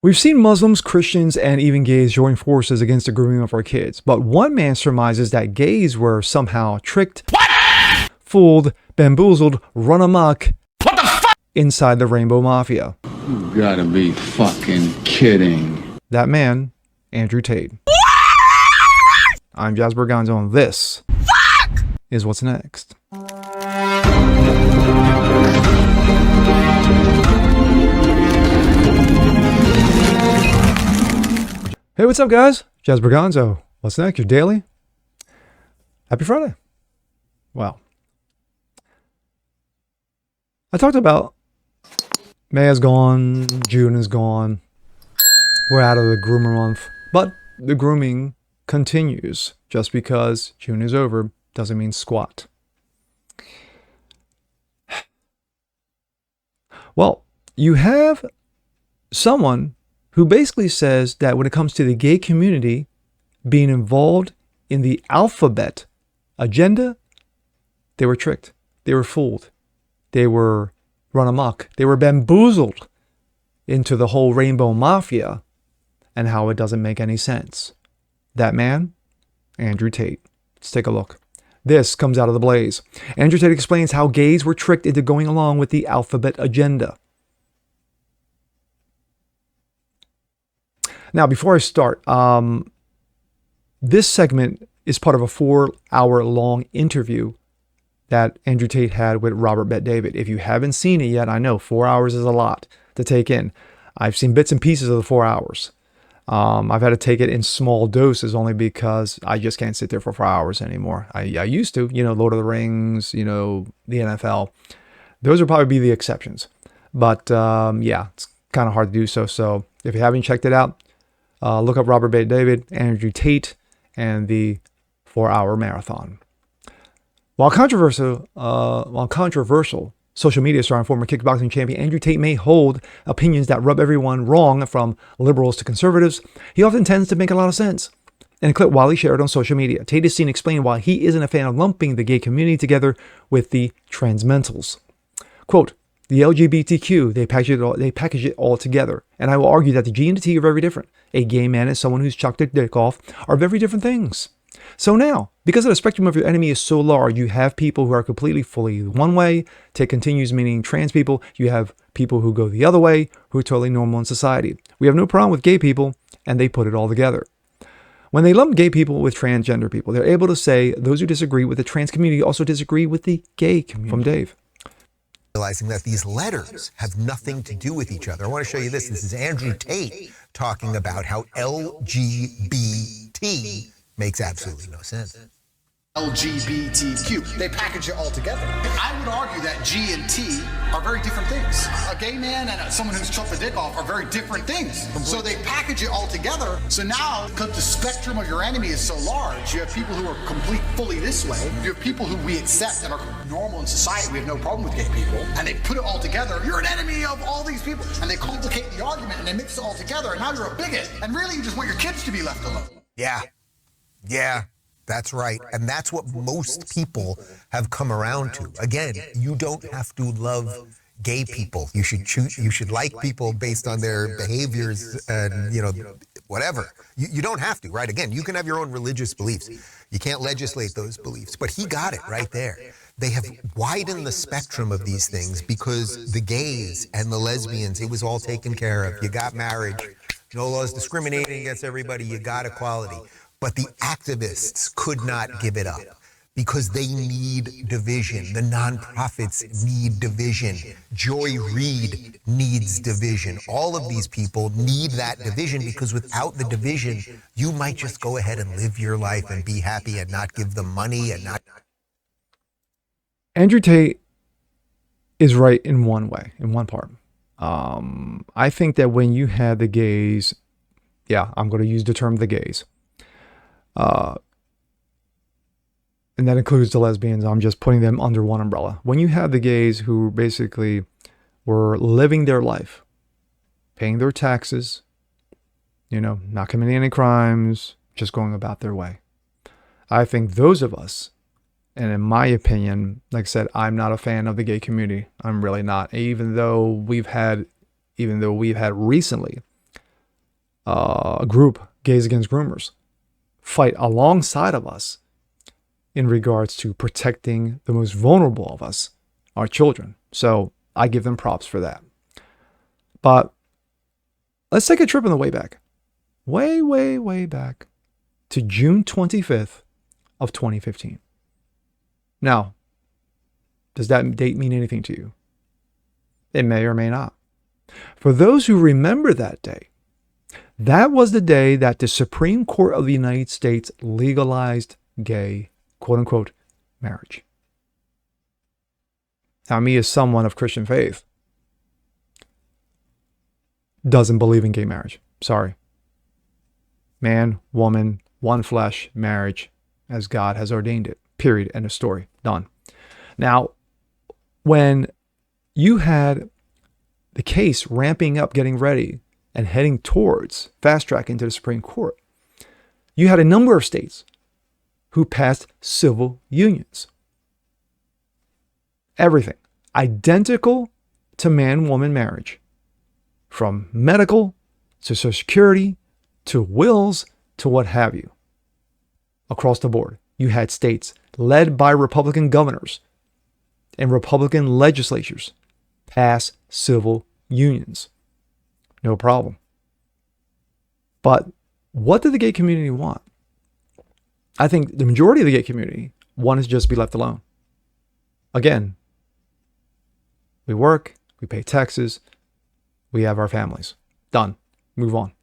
We've seen Muslims, Christians, and even gays join forces against the grooming of our kids, but one man surmises that gays were somehow tricked, fooled, bamboozled, run amok inside the Rainbow Mafia. You gotta be fucking kidding. That man, Andrew Tate. I'm Jasper Gonzo, and this is what's next. Hey, what's up, guys? Jasper Gonzo. What's next? Your daily? Happy Friday. Well, I talked about May is gone, June is gone. We're out of the groomer month, but the grooming continues. Just because June is over doesn't mean squat. Well, you have someone who basically says that when it comes to the gay community being involved in the alphabet agenda, they were tricked. They were fooled. They were run amok. They were bamboozled into the whole Rainbow Mafia and how it doesn't make any sense. That man, Andrew Tate. Let's take a look. This comes out of the Blaze. Andrew Tate explains how gays were tricked into going along with the alphabet agenda. Now, before I start, this segment is part of a 4-hour-long interview that Andrew Tate had with Robert Bet-David. If you haven't seen it yet, I know 4 hours is a lot to take in. I've seen bits and pieces of the 4 hours. I've had to take it in small doses only because I just can't sit there for 4 hours anymore. I used to, Lord of the Rings, the NFL. Those would probably be the exceptions. But yeah, it's kind of hard to do so. So if you haven't checked it out, look up Robert Bet-David, Andrew Tate, and the 4-hour marathon. While controversial, social media star and former kickboxing champion Andrew Tate may hold opinions that rub everyone wrong, from liberals to conservatives, he often tends to make a lot of sense. In a clip widely shared on social media, Tate is seen explaining why he isn't a fan of lumping the gay community together with the transmentals. Quote, the LGBTQ, they package it all together. And I will argue that the G and the T are very different. A gay man and someone who's chucked their dick off are very different things. So now, because the spectrum of your enemy is so large, you have people who are completely fully one way. Take continues meaning trans people. You have people who go the other way, who are totally normal in society. We have no problem with gay people, and they put it all together. When they lump gay people with transgender people, they're able to say those who disagree with the trans community also disagree with the gay community. From Dave. Realizing that these letters have nothing to do with each other. I want to show you this. This is Andrew Tate talking about how LGBT makes absolutely no sense. LGBTQ. They package it all together. I would argue that G and T are very different things. A gay man and someone who's chopped a dick off are very different things. So they package it all together. So now, because the spectrum of your enemy is so large, you have people who are fully this way. You have people who we accept and are normal in society. We have no problem with gay people. And they put it all together. You're an enemy of all these people. And they complicate the argument and they mix it all together. And now you're a bigot. And really, you just want your kids to be left alone. Yeah. That's right. And that's what most people have come around to. Again, you don't have to love gay people. You should like people based on their behaviors and, whatever. You don't have to, right? Again, you can have your own religious beliefs. You can't legislate those beliefs. But he got it right there. They have widened the spectrum of these things because the gays and the lesbians, it was all taken care of. You got marriage. No laws discriminating against everybody. You got equality. But the activists could not give it up because they need division. The nonprofits need division. Joy Reid needs division. All of these people need that division because without the division, you might just go ahead and live your life and be happy and not give them money and not. Andrew Tate is right in one way, in one part. I think that when you have the gays, I'm going to use the term the gays. And that includes the lesbians. I'm just putting them under one umbrella. When you have the gays who basically were living their life, paying their taxes, not committing any crimes, just going about their way. I think those of us, and in my opinion, like I said, I'm not a fan of the gay community. I'm really not. Even though we've had recently group, Gays Against Groomers, fight alongside of us in regards to protecting the most vulnerable of us, our children. So I give them props for that. But let's take a trip on the way back. Way, way, way back to June 25th of 2015. Now, does that date mean anything to you? It may or may not. For those who remember that day, that was the day that the Supreme Court of the United States legalized gay, quote unquote, marriage. Now, me as someone of Christian faith doesn't believe in gay marriage. Sorry. Man, woman, one flesh, marriage, as God has ordained it. Period. End of story. Done. Now, when you had the case ramping up, getting ready, and heading towards fast track into the Supreme Court, you had a number of states who passed civil unions. Everything identical to man-woman marriage, from medical to Social Security to wills to what have you. Across the board, you had states led by Republican governors and Republican legislatures pass civil unions. No problem. But what did the gay community want? I think the majority of the gay community wanted to just be left alone. Again, we work, we pay taxes, we have our families. Done. Move on.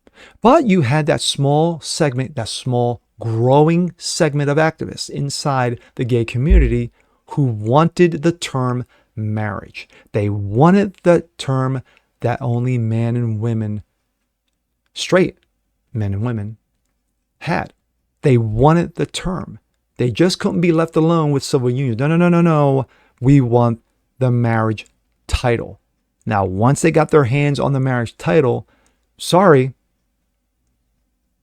But you had that small segment, that small growing segment of activists inside the gay community who wanted the term marriage. They wanted the term that only men and women, straight men and women, had. They wanted the term. They just couldn't be left alone with civil unions. No. We want the marriage title. Now, once they got their hands on the marriage title, sorry,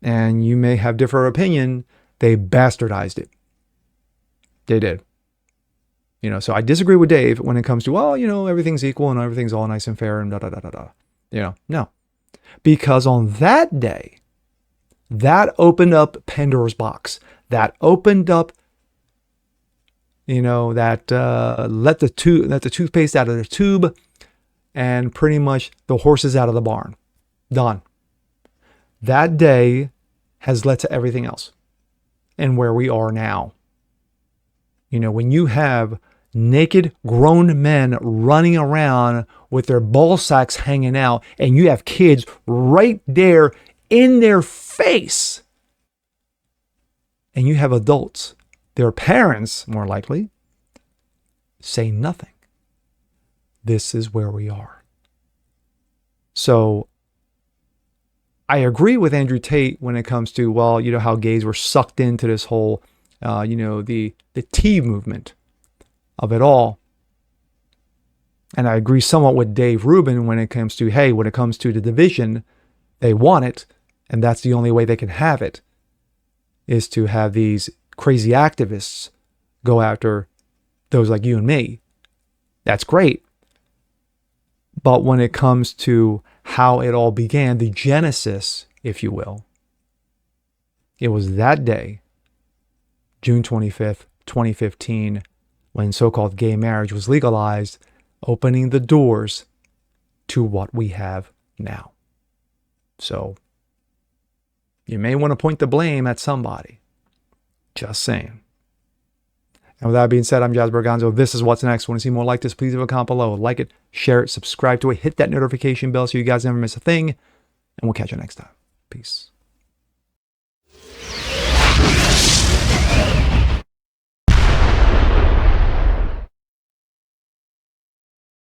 and you may have different opinion, they bastardized it. They did. So I disagree with Dave when it comes to, everything's equal and everything's all nice and fair and da-da-da-da-da. No. Because on that day, that opened up Pandora's box. That opened up, let the toothpaste out of the tube and pretty much the horses out of the barn. Done. That day has led to everything else and where we are now. When you have naked grown men running around with their ball sacks hanging out and you have kids right there in their face, and you have adults, their parents more likely, say nothing. This is where we are. So I agree with Andrew Tate when it comes to, how gays were sucked into this whole, the T movement of it all. And I agree somewhat with Dave Rubin when it comes to, the division, they want it, and that's the only way they can have it, is to have these crazy activists go after those like you and me. That's great. But when it comes to how it all began, the genesis, if you will, it was that day, June 25th, 2015, when so-called gay marriage was legalized, opening the doors to what we have now. So you may want to point the blame at somebody. Just saying. And with that being said, I'm Jazz Berganzo. This is What's Next. Want to see more like this? Please leave a comment below. Like it, share it, subscribe to it, hit that notification bell so you guys never miss a thing. And we'll catch you next time. Peace.